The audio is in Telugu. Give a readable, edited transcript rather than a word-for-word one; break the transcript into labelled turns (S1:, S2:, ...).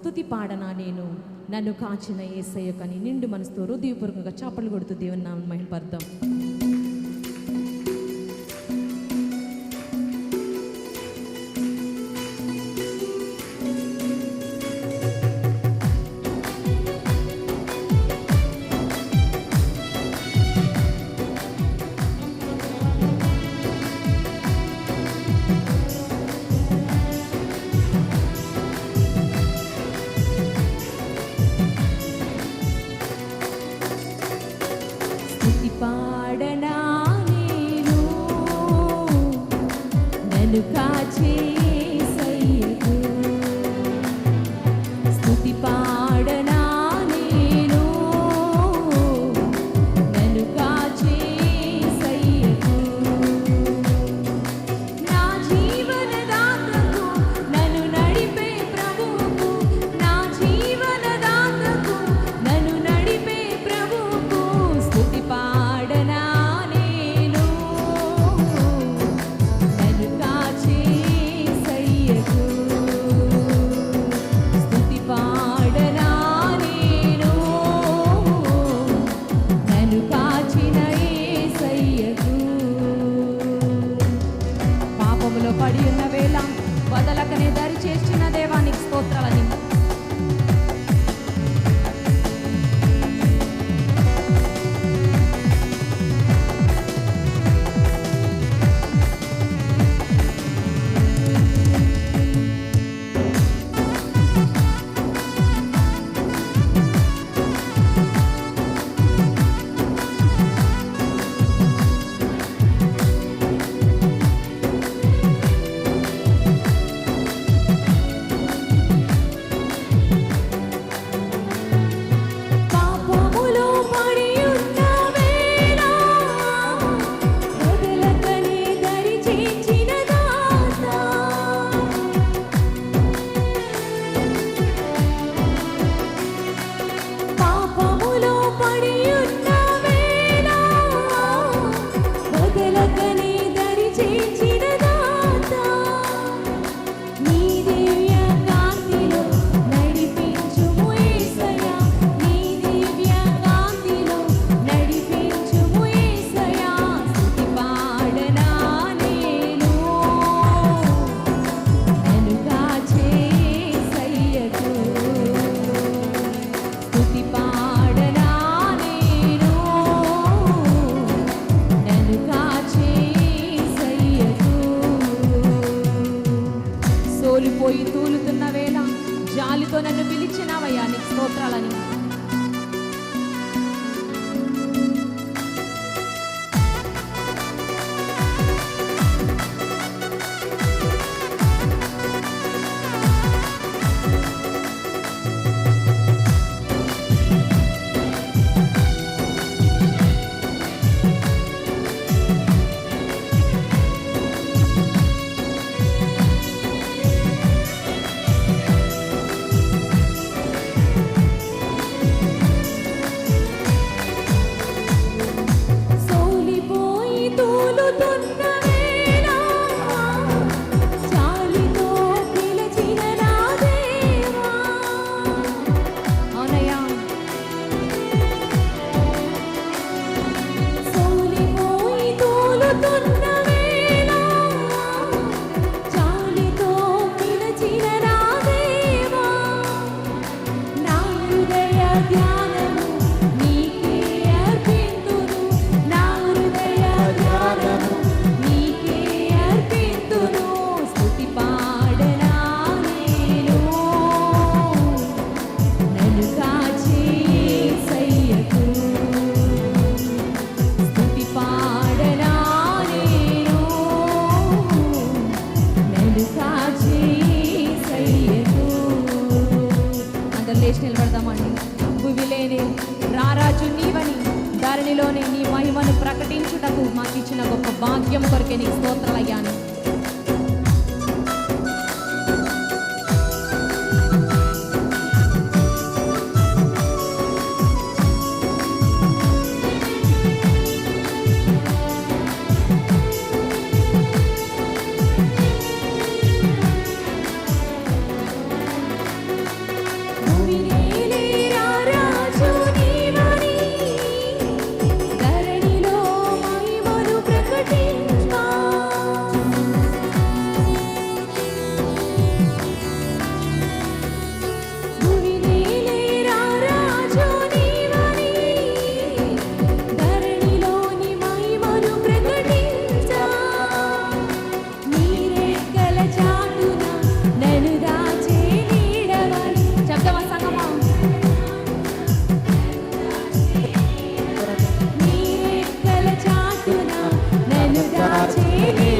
S1: స్తుతి పాడనా నేను, నన్ను కాచిన యేసయ్య కని నిండు మనసుతో హృదయపూర్వకంగా చప్పట్లు కొడుతూ దేవుని నామమున మహిమపడదాం. పాడనా నేను, నన్ను కాచే యేసయ్యకు. స్తుతి పాడనా నేను, నన్ను కాచే యేసయ్యకు. నా జీవనదాతకు, నన్ను నడిపే ప్రభువుకు, నా జీవనదాతకు, నన్ను నడిపే ప్రభువుకు. స్తుతి పాడనా నేను, నన్ను కాచే యేసయ్యకు. స్తుతి పాడనా నేను, నన్ను కాచిన యేసయ్యకు. పాపములో పడి ఉన్న వేళ వదలకనే దరి చేర్చిన దేవానికి స్తోత్రాలని. పాపములో పడి ఉన్న వేళ వదలకనే దరి చేర్చిన దాత. పాపములో పడి ఉన్న వేళ వదలకనే దరి చేర్చిన దాత. నీ దివ్య కాంతిలో నడిపించుము యేసయ్యా, నీ దివ్య కాంతిలో నడిపించుము యేసయ్యా. స్తుతి పాడనా నేను, నన్ను కాచే యేసయ్యకు. స్తుతి పాడనా నేను, నన్ను కాచే యేసయ్యకు. సోలిపోయి తూలుతున్న వేళ జాలితో నన్ను పిలిచినావయ్యా, నీకు స్తోత్రాలని. సోలిపోయి తూలుతున్న వేళ జాలితో పిలిచిన నా దేవా. అవునయ్యా. సోలిపోయి తూలుతున్న వేళ జాలితో పిలిచిన నా దేవా. నా హృదయ ధ్యానము నీకే అర్పింతును, నా హృదయ ధ్యానము నీకే అర్పింతును. స్తుతి పాడనా నేను, నన్ను కాచే యేసయ్యకు. స్తుతి పాడనా నేను, నన్ను కాచే యేసయ్యకు. అందరు లేచి నిలబడదామండి. భువిలేని రారాజు నీవని, ధరణిలోని నీ మహిమను ప్రకటించుటకు మాకు ఇచ్చిన గొప్ప భాగ్యం కొరకే నీకు స్తోత్రాలయ్యాను.
S2: నీ